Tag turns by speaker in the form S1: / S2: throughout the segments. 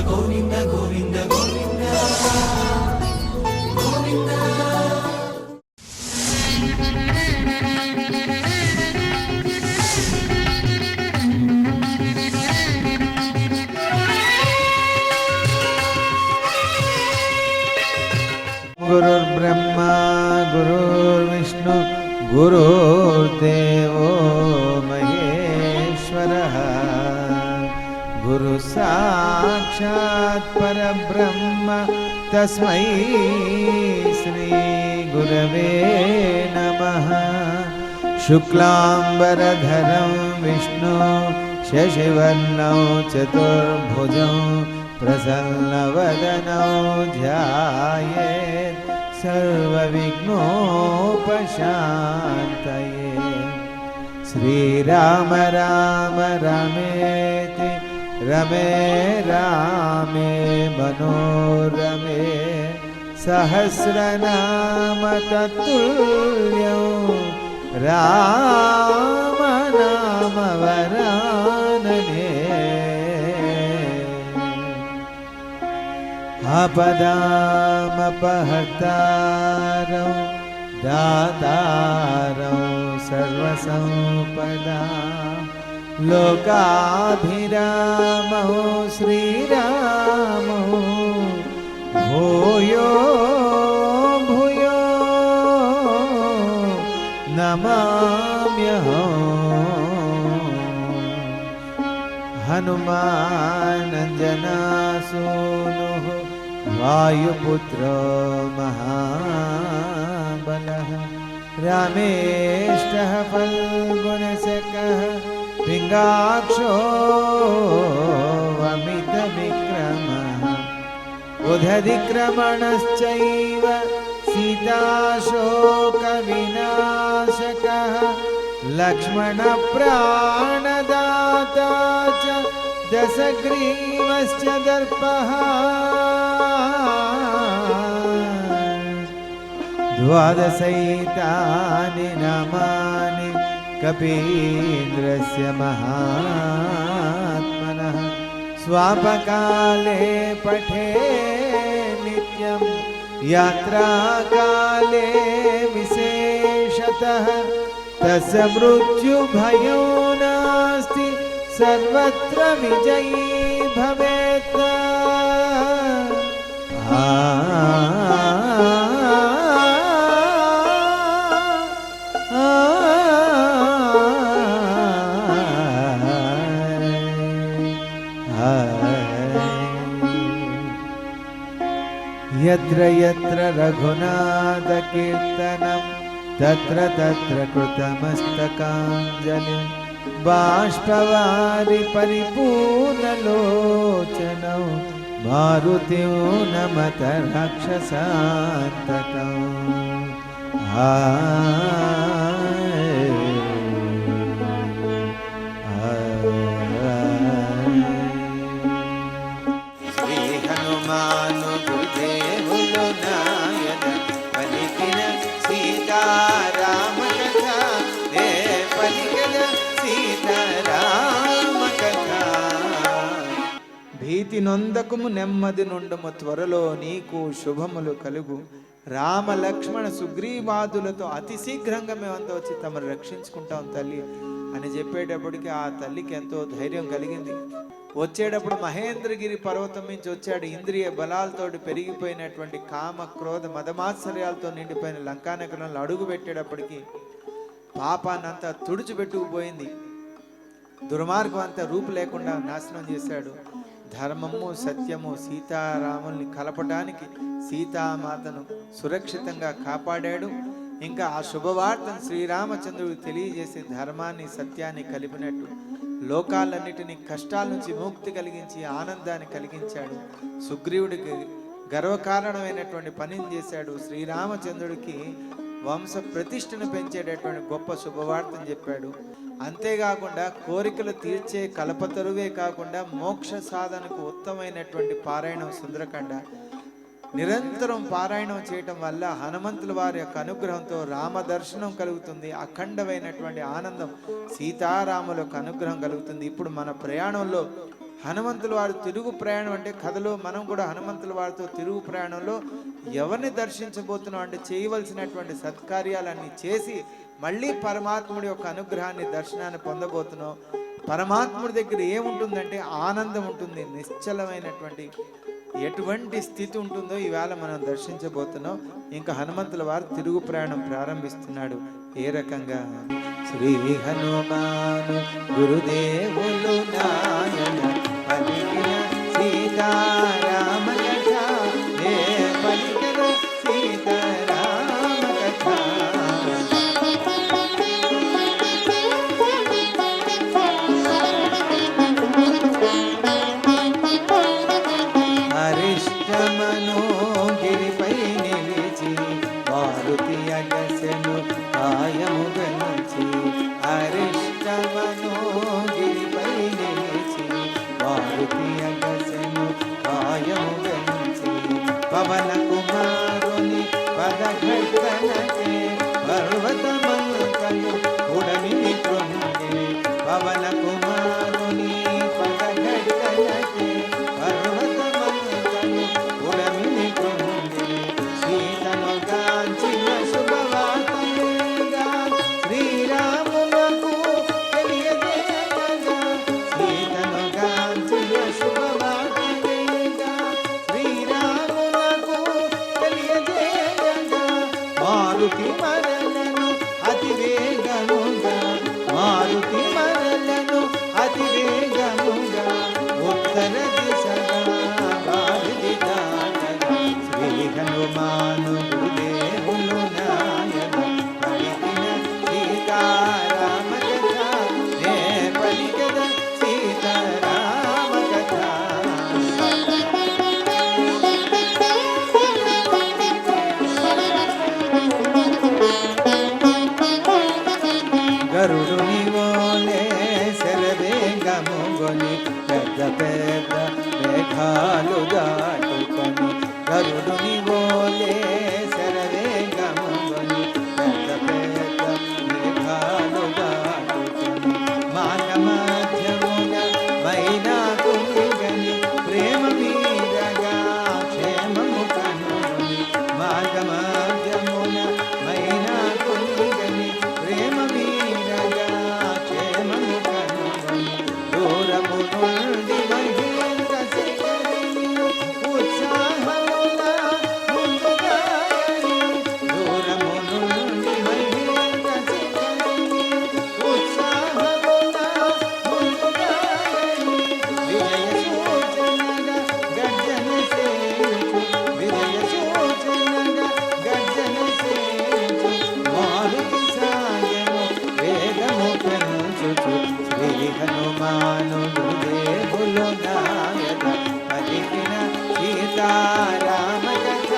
S1: గోవింద గోవింద గోవింద గోవింద.
S2: గురుర్బ్రహ్మా గురుర్విష్ణు గురుర్దేవో మహేశ్వరః గురు సాక్షాత్ పరబ్రహ్మ తస్మై శ్రీ గురవే నమః. శుక్లాంబరధరం విష్ణు శశివర్ణం చతుర్భుజం ప్రసన్నవదనో ధ్యాయేత్ సర్వవిఘ్నోపశాంతయే. శ్రీరామ రామ రమేతి రమే రామే మనోరమే సహస్రనామ తత్తుల్యం రామ నామ వరాననే. ఆపదామపహర్తారం దాతారం సర్వసంపదాం లోకాభిరామో శ్రీరామో భూయో భూయో నమామ్యహం. హనుమానంజనాసూనుః వాయుపుత్రో మహాబలః రామేష్టః ఫల్గుణశకః పింగాక్షో అమితవిక్రమః ఉదధిక్రమణశ్చైవ సీతాశోకవినాశకః లక్ష్మణప్రాణదాతా చ దశగ్రీవశ్చ దర్పః ద్వాదశైతాని నామాని కపీంద్రస్య మహాత్మనః స్వాపకాలే పఠే నిత్యం యాత్రాకాలే విశేషతః తస్య మృత్యుభయో నాస్తి సర్వత్ర విజయీ భవేత్. యత్ర యత్ర రఘునాథ కీర్తనం తత్ర తత్ర కృతమస్తకాంజలిం బాష్పవారి పరిపూర్ణలోచనం మారుతిం నమత రాక్షసాంతకం. శ్రీ హనుమాను గురుదేవులు నాయన పలికిన సీతారామ కథ దే పలికిన సీతారామ కథ. భీతి నొందకుము నెమ్మది నుండుము త్వరలో నీకు శుభములు కలుగు. రామ లక్ష్మణ సుగ్రీవాదులతో అతి శీఘ్రంగా మేమంతా వచ్చి తమను రక్షించుకుంటాం తల్లి అని చెప్పేటప్పటికి ఆ తల్లికి ఎంతో ధైర్యం కలిగింది. వచ్చేటప్పుడు మహేంద్రగిరి పర్వతం నుంచి వచ్చాడు. ఇంద్రియ బలాలతోటి పెరిగిపోయినటువంటి కామ క్రోధ మదమాత్సర్యాలతో నిండిపోయిన లంకానగరంలో అడుగు పెట్టేటప్పటికి పాపాన్నంతా తుడిచిపెట్టుకుపోయింది. దుర్మార్గం అంతా రూపు లేకుండా నాశనం చేశాడు. ధర్మము సత్యము సీతారాముల్ని కలపడానికి సీతామాతను సురక్షితంగా కాపాడాడు. ఇంకా ఆ శుభవార్తను శ్రీరామచంద్రుడు తెలియజేసి ధర్మాన్ని సత్యాన్ని కలిపినట్టు లోకాలన్నిటినీ కష్టాల నుంచి ముక్తి కలిగించి ఆనందాన్ని కలిగించాడు. సుగ్రీవుడికి గర్వకారణమైనటువంటి పనిని చేశాడు. శ్రీరామచంద్రుడికి వంశ ప్రతిష్టను పెంచేటటువంటి గొప్ప శుభవార్తను చెప్పాడు. అంతేకాకుండా కోరికలు తీర్చే కల్పతరువే కాకుండా మోక్ష సాధనకు ఉత్తమైనటువంటి పారాయణం సుందరకాండ. నిరంతరం పారాయణం చేయటం వల్ల హనుమంతుల వారి యొక్క అనుగ్రహంతో రామ దర్శనం కలుగుతుంది. అఖండమైనటువంటి ఆనందం సీతారాముల యొక్క అనుగ్రహం కలుగుతుంది. ఇప్పుడు మన ప్రయాణంలో హనుమంతుల వారు తిరుగు ప్రయాణం అంటే కథలో మనం కూడా హనుమంతుల వారితో తిరుగు ప్రయాణంలో ఎవరిని దర్శించబోతున్నాం అంటే చేయవలసినటువంటి సత్కార్యాలన్నీ చేసి మళ్ళీ పరమాత్ముడి యొక్క అనుగ్రహాన్ని దర్శనాన్ని పొందబోతున్నాం. పరమాత్ముడి దగ్గర ఏముంటుందంటే ఆనందం ఉంటుంది, నిశ్చలమైనటువంటి ఎటువంటి స్థితి ఉంటుందో ఈవేళ మనం దర్శించబోతున్నాం. ఇంకా హనుమంతుల వారు తిరుగు ప్రయాణం ప్రారంభిస్తున్నాడు. ఏ రకంగా? శ్రీ హనుమాను గురుదేవులు నాయన పలికిన సీతారామ కథ, ఏ పలికిన సీతారామ కథ. అరిష్టమను గిరిపై నిలిచి మారుతి అగసెను కాయము గెలిచి, అరిష్టమను గిరిపై నిలిచి మారుతి అగసెను కాయము గెలిచి, పవన కుమారుని పదఘట్టనకే పర్వతమంతలు ఉడమిని కృంగి, పవన కుమారుని పదఘట్టనకే పర్వతమంతలు ఉడమిని కృంగి, సీతను గాంచిన శుభవార్తగా శ్రీరామునకు తెలియజేయగా, సీతను గాంచిన శుభవార్తగా శ్రీరామునకు తెలియజేయగా, మారుతి మరలను అతి వేగముగా, మారుతి మరలను అతి వేగముగా ఉత్తర దిశగా వారిది దాటగా, శ్రీ హనుమాను గురుదేవులు నాయన పలికిన సీతారామ కథ, నే పలికద సీతారామ కథ. గరుడుని వోలే శరవేగముగొని పెద్ద పెద్ద మేఘాలు దాటుకొని, గరుడుని వోలే శరవేగముగొని పెద్ద పెద్ద మేఘాలు దాటుకొని, మాన మధ్యమున మైనాకు మిగని ప్రేమ మీరగా క్షేమము కనుగొని, మార్గ మధ్యమున మైనాకు మిగని ప్రేమ మీరగా క్షేమము కనుగొని, దూరము నుండి మహేంద్ర శిఖరిని ఉత్సాహమున ముందుగాయని, దూరము నుండి మహేంద్ర శిఖరిని ఉత్సాహమున ముందుగాయని, విజయ సూచనగా గర్జన సేవించు, విజయ సూచనగా గర్జన సేవించు, మారుతి సాయము వేగము పెంచుచు, శ్రీ హనుమాను గురుదేవులు నాయన పలికిన సీతారామ కథ,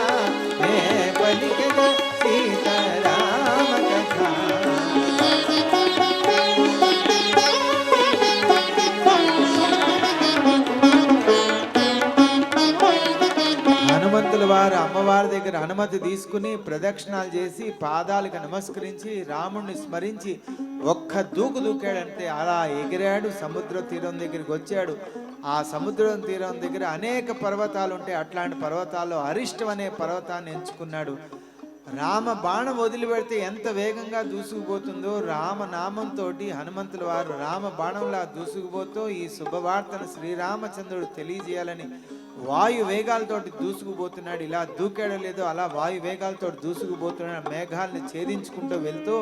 S2: నే పలికిన సీతారామ కథ. హనుమంతుల వారు అమ్మవారి దగ్గర అనుమతి తీసుకుని ప్రదక్షిణాలు చేసి పాదాలకు నమస్కరించి రాముణ్ణి స్మరించి ఒక్క దూకు దూకాడంటే అలా ఎగిరాడు. సముద్ర తీరం దగ్గరికి వచ్చాడు. ఆ సముద్రం తీరం దగ్గర అనేక పర్వతాలు ఉంటాయి. అట్లాంటి పర్వతాల్లో అరిష్టం అనే పర్వతాన్ని ఎంచుకున్నాడు. రామ బాణం వదిలిపెడితే ఎంత వేగంగా దూసుకుపోతుందో రామనామంతో హనుమంతుల వారు రామ బాణంలా దూసుకుపోతూ ఈ శుభవార్తను శ్రీరామచంద్రుడు తెలియజేయాలని వాయు వేగాలతోటి దూసుకుపోతున్నాడు. ఇలా దూకాడో లేదో అలా వాయు వేగాలతో దూసుకుపోతున్నాడు. మేఘాలను ఛేదించుకుంటూ వెళ్తూ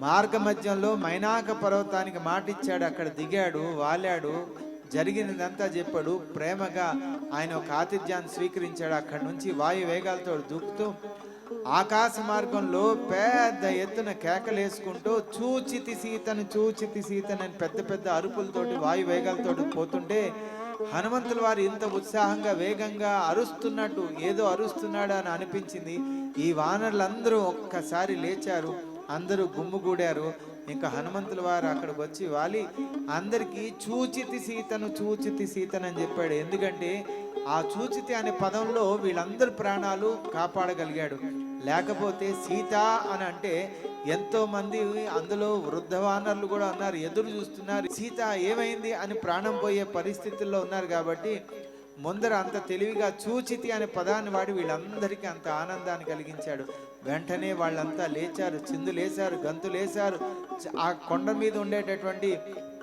S2: మార్గ మధ్యంలో మైనాక పర్వతానికి మాటిచ్చాడు. అక్కడ దిగాడు, వాలాడు, జరిగినదంతా చెప్పాడు. ప్రేమగా ఆయన ఒక ఆతిథ్యాన్ని స్వీకరించాడు. అక్కడి నుంచి వాయు వేగాలతో దూకుతూ ఆకాశ మార్గంలో పెద్ద ఎత్తున కేకలేసుకుంటూ చూచితి సీతను చూచితి సీతను అని పెద్ద పెద్ద అరుపులతోటి వాయు వేగాలతోటి పోతుంటే హనుమంతుల వారు ఇంత ఉత్సాహంగా వేగంగా అరుస్తున్నట్టు ఏదో అరుస్తున్నాడు అని అనిపించింది. ఈ వానరులందరూ ఒక్కసారి లేచారు, అందరూ గుమ్ముగూడారు. ఇంకా హనుమంతుల వారు అక్కడికి వచ్చి వాలి అందరికీ చూచితి సీతను అని చెప్పాడు. ఎందుకంటే ఆ చూచితి అనే పదంలో వీళ్ళందరి ప్రాణాలు కాపాడగలిగాడు. లేకపోతే సీత అని అంటే ఎంతో మంది అందులో వృద్ధ వానరులు కూడా ఉన్నారు, ఎదురు చూస్తున్నారు. సీత ఏమైంది అని ప్రాణం పోయే పరిస్థితుల్లో ఉన్నారు. కాబట్టి ముందర అంత తెలివిగా చూచితి అనే పదాన్ని వాడి వీళ్ళందరికీ అంత ఆనందాన్ని కలిగించాడు. వెంటనే వాళ్ళంతా లేచారు, చిందులేశారు, గంతులేశారు. ఆ కొండ మీద ఉండేటటువంటి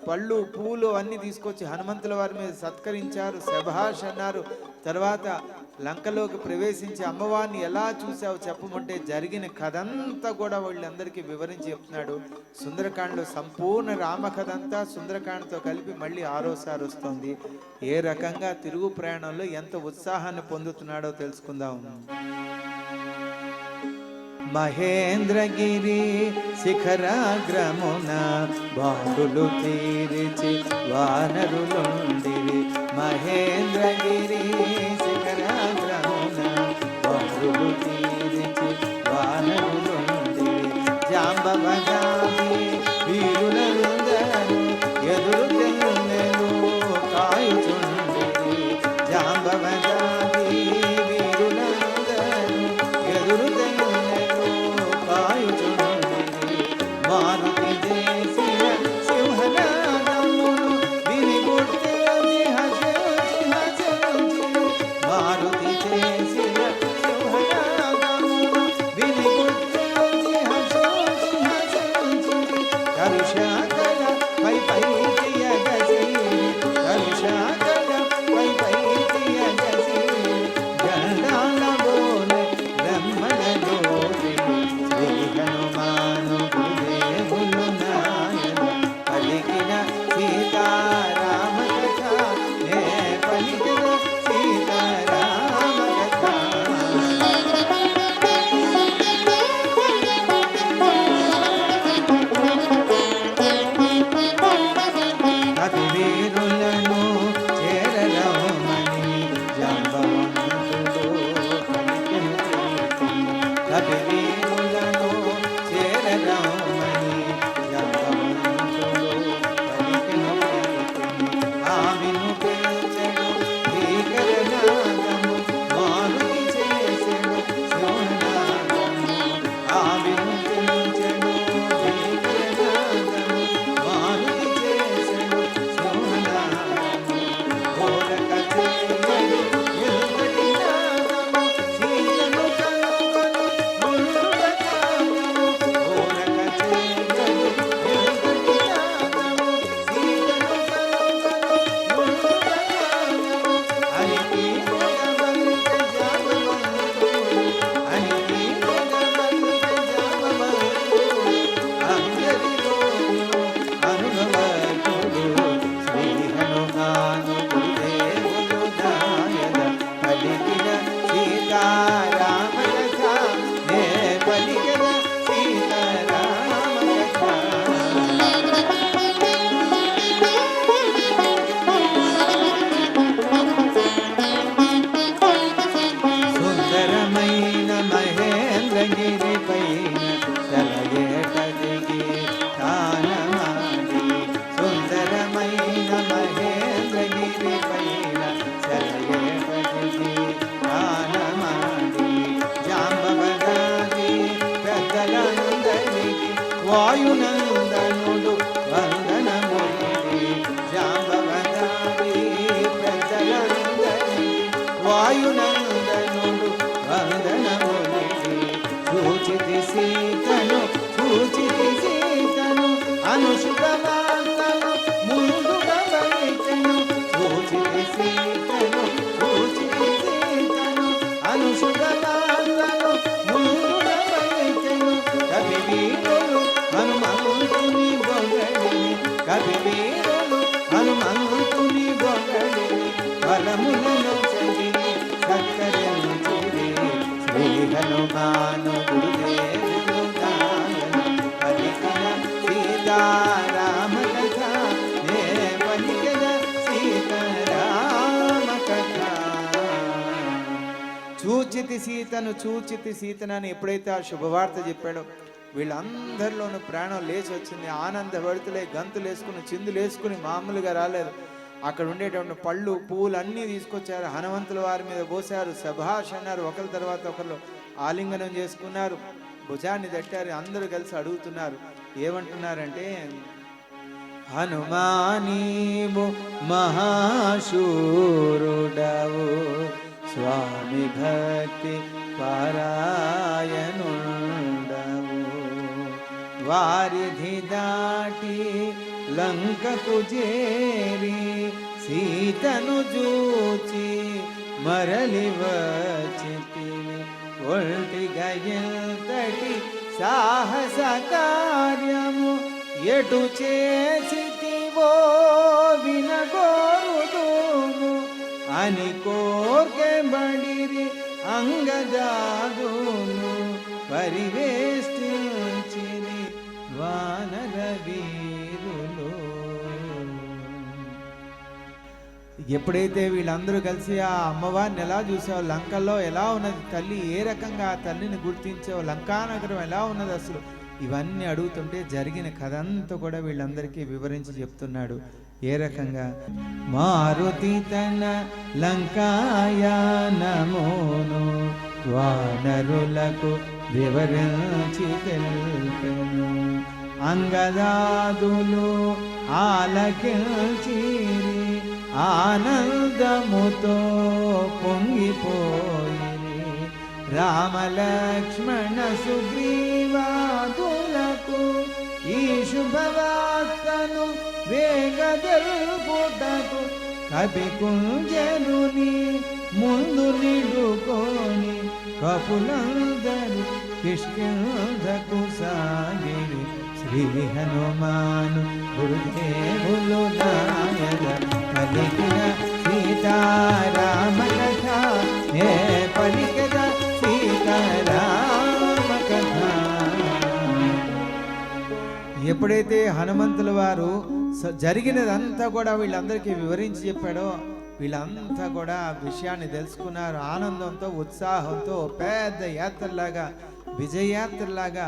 S2: పళ్ళు పూలు అన్నీ తీసుకొచ్చి హనుమంతుల వారి మీద సత్కరించారు, శభాష్ అన్నారు. తర్వాత లంకలోకి ప్రవేశించి అమ్మవారిని ఎలా చూసావు చెప్పమంటే జరిగిన కథంతా కూడా వాళ్ళందరికీ వివరించి చెప్తున్నాడు. సుందరకాండలో సంపూర్ణ రామకథ అంతా సుందరకాండతో కలిపి మళ్ళీ ఆరోసారి వస్తుంది. ఏ రకంగా తిరుగు ప్రయాణంలో ఎంత ఉత్సాహాన్ని పొందుతున్నాడో తెలుసుకుందాం. మహేంద్రగిరి శిఖరాగ్రమున బాలులు తీరిచి వానరులుండిరి. మహేంద్రగిరి శిఖరాగ్రమున బాలులు తీరిచి వానరులుండిరి. జాంబవదాది వీరులందరూ ఎదురు తెల్లెను కాయుచుండిరి. జాంబవదాది వీరులందరూ ఎదురు మారుతి దేశిన సింహనాదమును వినిగుర్తి మారుతి దేశిన సింహనాదమును వినిగుర్తి కరుషాకల పై పైతియ గసిరి కరుషాకల పై పైతియ గసిరి గండాల బోలే బ్రహ్మణలో శ్రీ హనుమాను గురుదేవులు నాయన పలికిన సీతారామ కథ నే పలికిన సీతారామ కథ. అతి వీరులను చేరరమని జాంబవంతుడు పలికిన అతి వీరులను చేరరమని జాంబవంతుడు పలికిన ఆమెను పిలిచెడు భీకరనాదము మారుతి చేసెడు శివనాదము. ఆమెను పిలిచెడు భీకరనాదము మారుతి చేసెడు శివనాదము. ఓరక చేయడు ఎలుగటి నాదము సీతను కనుగొను ముందుగ కాలము. ఓరక చేయడు ఎలుగటి నాదము సీతను కనుగొను ముందుగ కాలము. అనికి జగమంత జామవంతుడు అనికి జగమంత జామవంతుడు అందరిలోను అనుభవతుడు శ్రీ హనుమాను గురుదేవులు నాయన పలికిన సీతారామ కథ నే పలికిన సీతారామ కథ. సుందరమైన మహేంద్రగిరి పైన సెలయేట దిగి తానమాడి. సుందరమైన మహేంద్రగిరి పైన సెలయేట దిగి తానమాడి. జాంబవదాది పెద్దలందరికీ వాయునందనుడు వందనములిడి. జాంబవదాది పెద్దలందరికీ వాయునందనుడు వందనములిడి. చూచితి సీతను చూచితి సీతను అనుశుభవార్తను ముందుగా పలికెను. చూచితి సీతను చూచితి సీతను అనుశుభవార్తను ముందుగా పలికెను. కవివీరులు హనుమంతుని బొగడిని కవివీరులు హనుమంతుని బొగడిని ఫలములను చదివి సత్కరించిరి. శ్రీ హనుమాను గురుదేవులు నాయన పలికిన సీతారామ కథ నే పలికిన సీతారామ కథ. చూచితి సీతను చూచితి సీతనని ఎప్పుడైతే ఆ శుభవార్త చెప్పాడో వీళ్ళందరిలోనూ ప్రాణం లేచి వచ్చింది. ఆనందపడుతులే గంతులు వేసుకుని చిందులు వేసుకుని మామూలుగా రాలేదు. అక్కడ ఉండేటువంటి పళ్ళు పువ్వులు అన్నీ తీసుకొచ్చారు, హనుమంతుల వారి మీద పోసారు, శభాష్ అన్నారు. ఒకరి తర్వాత ఒకరు ఆలింగనం చేసుకున్నారు. భుజాన్ని తట్టారు. అందరూ కలిసి అడుగుతున్నారు. ఏమంటున్నారంటే, హనుమానీవు మహాశూరుడవు, స్వామి భక్తి పారాయణుండవు, వారిధి దాటి లంకకు చేరి సీతను చూచి మరలి వచ్చితివి, ఒంటిగా ఎంతటి సాహస కార్యము ఎటు చేసితివో వినగోరుదుము అని కోర్కెబడిరి అంగజాదును పరివేష్టించిరి వానర వీరులు. ఎప్పుడైతే వీళ్ళందరూ కలిసి ఆ అమ్మవారిని ఎలా చూసావు, లంకలో ఎలా ఉన్నది తల్లి, ఏ రకంగా ఆ తల్లిని గుర్తించావు, లంకానగరం ఎలా ఉన్నది అసలు, ఇవన్నీ అడుగుతుంటే జరిగిన కథ అంతా కూడా వీళ్ళందరికీ వివరించి చెప్తున్నాడు. ఏ రకంగా, మారుతి తన లంకాయానమును వానరులకు వివరించి తెలిపెను, అంగదాదులు ఆలకించిరి ఆనందముతో పొంగిపోయిరి, రామలక్ష్మణ సుగ్రీవాదులకు ఈ శుభవార్తను వేగదెల్పుటకు కపికుంజనుని ముందు నిడుకొని కపులందరూ కిష్కింధకు సాగిరి, శ్రీ హనుమాను గురుదేవులు నాయన పలికిన సీతారామ కథ, ఏ పలికిన సీతారామ కథ. ఎప్పుడైతే హనుమంతుల వారు జరిగినదంతా కూడా వీళ్ళందరికీ వివరించి చెప్పాడో, వీళ్ళంతా కూడా విషయాన్ని తెలుసుకున్నారు. ఆనందంతో ఉత్సాహంతో పెద్ద యాత్రలాగా, విజయయాత్రలాగా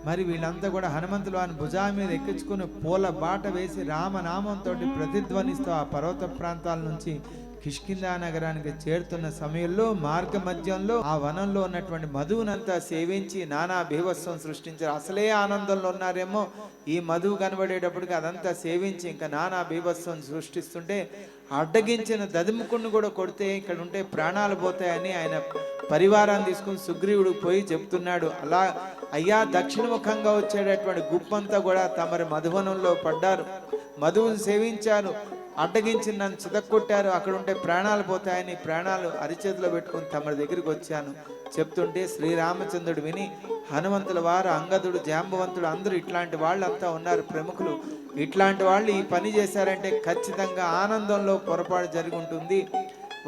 S2: మరి వీళ్ళంతా కూడా హనుమంతుల వారిని భుజాల మీద ఎక్కించుకుని పూల బాట వేసి రామనామంతో ప్రతిధ్వనిస్తూ ఆ పర్వత ప్రాంతాల నుంచి కిష్కింధా నగరానికి చేరుతున్న సమయంలో మార్గ మధ్యంలో ఆ వనంలో ఉన్నటువంటి మధువునంతా సేవించి నానా బీభత్సం సృష్టించారు. అసలే ఆనందంలో ఉన్నారేమో, ఈ మధువు కనబడేటప్పటికి అదంతా సేవించి ఇంకా నానా బీభత్సం సృష్టిస్తుంటే అడ్డగించిన దదిముకుని కూడా కొడితే ఇక్కడ ఉంటే ప్రాణాలు పోతాయని ఆయన పరివారాన్ని తీసుకుని సుగ్రీవుడు పోయి చెప్తున్నాడు. అలా అయ్యా, దక్షిణముఖంగా వచ్చేటటువంటి గుప్పంతా కూడా తమరి మధువనంలో పడ్డారు, మధువును సేవించారు, అడ్డగించి నన్ను చితక్కొట్టారు, అక్కడ ఉంటే ప్రాణాలు పోతాయని ప్రాణాలు అరిచేతిలో పెట్టుకుని తమరి దగ్గరికి వచ్చాను చెప్తుంటే శ్రీరామచంద్రుడు విని హనుమంతుల వారు, అంగదుడు, జాంబవంతుడు అందరూ ఇట్లాంటి వాళ్ళంతా ఉన్నారు ప్రముఖులు, ఇట్లాంటి వాళ్ళు ఈ పని చేశారంటే ఖచ్చితంగా ఆనందంలో పొరపాటు జరిగి ఉంటుంది,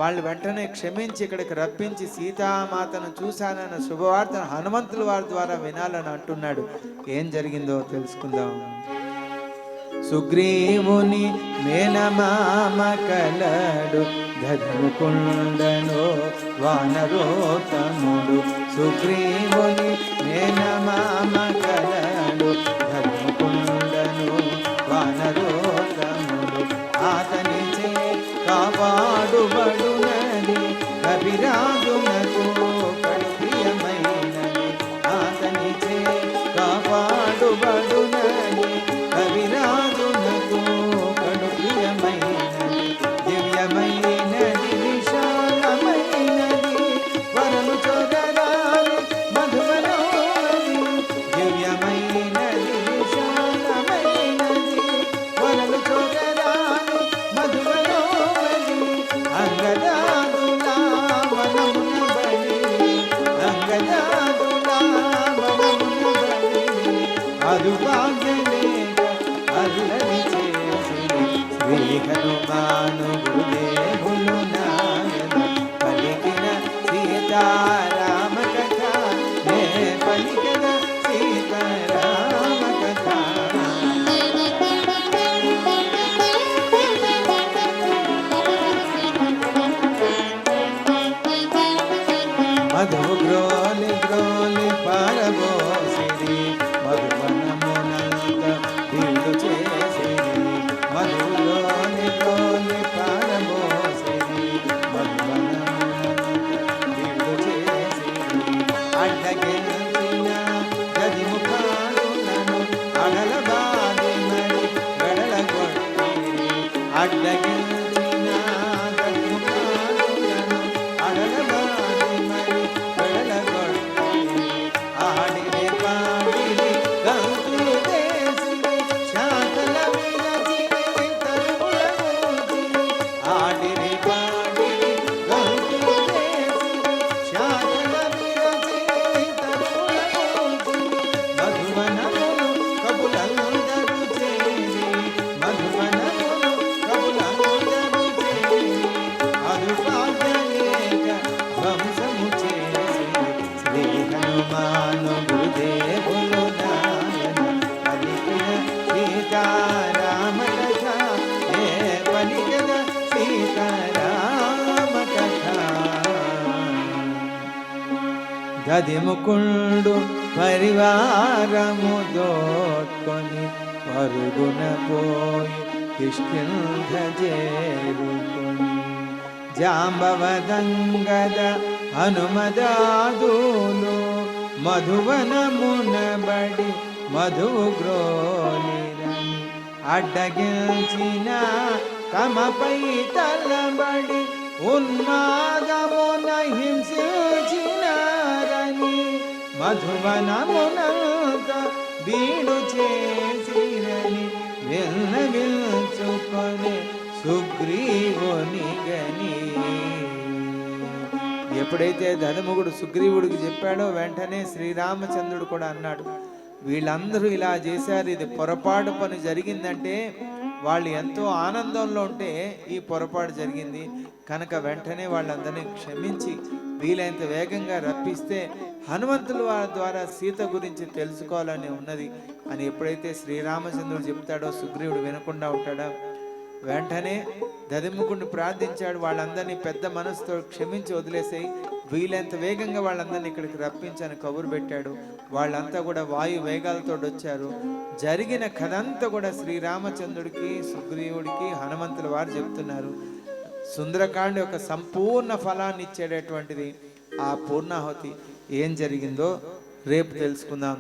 S2: వాళ్ళు వెంటనే క్షమించి ఇక్కడికి రప్పించి సీతామాతను చూశానన్న శుభవార్తను హనుమంతుల వారి ద్వారా వినాలని అంటున్నాడు. ఏం జరిగిందో తెలుసుకుందాం. సుగ్రీవుని మేనమామ కలడు ధర్మకుండను వానరోత్తముడు, సుగ్రీవుని మేనమామ కలడు ధర్మకుండను వానరోత్తముడు, అతనిచే కాపాడుబడునది కవిరాజునకు కడు ప్రియమైనది, అతనిచే కాపాడుబడునది కవిరాజునకు కడు ప్రియమైనది, దివ్యమైనది విశాలమైనది వరలు చోదరాని మధువనోది, దివ్యమైనది విశాలమైనది వరలు చోదరాని మధువనోది, అంగదాదులా వనమున బడి, అంగదాదులా వనమున బడి, అదు భాగ్యలేక అల్లరి చేసి శ్రీ హనుమాను గురుదేవులు నాయన పలికిన సీతారామ కథ, నే పలికిన సీతారామ కథ. మధు గ్రోలి గ్రోలి పారబోసిరి, మధువనమునంత వీళ్ళు చేసిరి, మధులోని గ్రోలి పారబోసిరి అడ్డగించిన దద్దుకానులను అడలబాది మరి వెడలగొట్టి ఆడిరి పాడిరి గంతులు వేసిరి శాఖల విరచిరి తరువుల మూచిరి ఆడిరి పాడిరి గంతులు వేసిరి శాఖల విరచిరి తరువుల మూచిరి మధువనములు కబులందరూ చేరి మధువనములు కబులందరూ చేరి అదుపాగలేక ధ్వంసము చేసి శ్రీ హనుమాను గురుదేవులు నాయన పలికిన సీతారామ కథ ఏ పలికిన సీతారామ కథ గదిముకుండు పరివారము దోట్కొని పరుగున పోయి కిష్కింధ చేరుకొని జాంబవదంగద హనుమదాదులు మధువనమునబడి మధువు గ్రోలిరని అడ్డగించిన తమపై తలబడి ఉన్మాదమున హింసించినారని మధువనమునంత బీడు చేసిరని విన్నవిల్చుకొని సుగ్రీవుని గని ఎప్పుడైతే ధనుముగుడు సుగ్రీవుడికి చెప్పాడో వెంటనే శ్రీరామచంద్రుడు కూడా అన్నాడు, వీళ్ళందరూ ఇలా చేశారు, ఇది పొరపాటు పని జరిగిందంటే వాళ్ళు ఎంతో ఆనందంలో ఉంటే ఈ పొరపాటు జరిగింది కనుక వెంటనే వాళ్ళందరినీ క్షమించి వీలైనంత వేగంగా రప్పిస్తే హనుమంతుల వారి ద్వారా సీత గురించి తెలుసుకోవాలని ఉన్నది అని ఎప్పుడైతే శ్రీరామచంద్రుడు చెప్తాడో సుగ్రీవుడు వినకుండా ఉంటాడా? వెంటనే దదిముకుడిని ప్రార్థించాడు, వాళ్ళందరినీ పెద్ద మనసుతో క్షమించి వదిలేసాయి, వీలైనంత వేగంగా వాళ్ళందరినీ ఇక్కడికి రప్పించని కబురు పెట్టాడు. వాళ్ళంతా కూడా వాయు వేగాలతో వచ్చారు. జరిగిన కథంతా కూడా శ్రీరామచంద్రుడికి సుగ్రీవుడికి హనుమంతుల వారు చెప్తున్నారు. సుందరకాండ యొక్క సంపూర్ణ ఫలాన్ని ఇచ్చేటటువంటిది ఆ పూర్ణాహుతి. ఏం జరిగిందో రేపు తెలుసుకుందాం.